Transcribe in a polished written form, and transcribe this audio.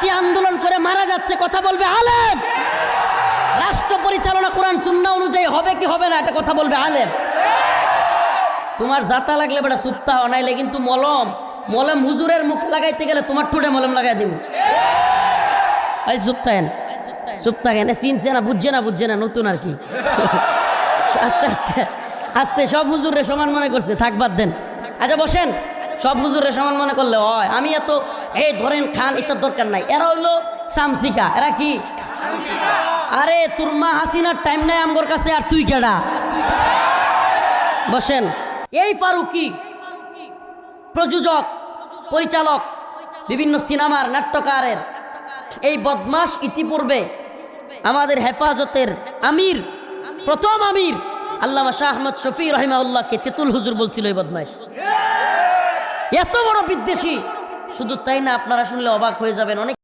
কি আন্দোলন করে মারা যাচ্ছে, কথা বলবে আলেম। রাষ্ট্র পরিচালনা কোরআন সুন্নাহ অনুযায়ী হবে কি হবে না, এটা কথা বলবে আলেম। তোমার জাতা লাগলে বেটা সুপ্তা নাইলে কিন্তু মলম হুজুরের মুখ লাগাইতে গেলে তোমার ঠোঁটে মলম লাগাই দিব। এই সুপ্তাহেন চিনছে না, বুঝছে না, নতুন আর কি। আস্তে আস্তে আস্তে সব হুজুরে সমান মনে করছে, থাক বাদ দেন। আচ্ছা বসেন, সব হুজুরে সমান মনে করলে হয়। আমি এত এই ধরেন খান এটার দরকার নাই। এরা হইলো সামসিকা। এরা কি? আরে তোর মা হাসিনার টাইম নাই আমগোর কাছে, আর তুই কেডা? বসেন। এই ফারুকি প্রযোজক, পরিচালক, বিভিন্ন সিনেমার নাট্যকারের এই বদমাশ ইতিপূর্বে আমাদের হেফাজতের আমির, প্রথম আমির আল্লামা শাহ আহমদ শফি রহিমাহুল্লাহকে তেতুল হুজুর বলছিল এই বদমাশ। এত বড় বিদ্বেষী। শুধু তাই না, আপনারা শুনলে অবাক হয়ে যাবেন। অনেক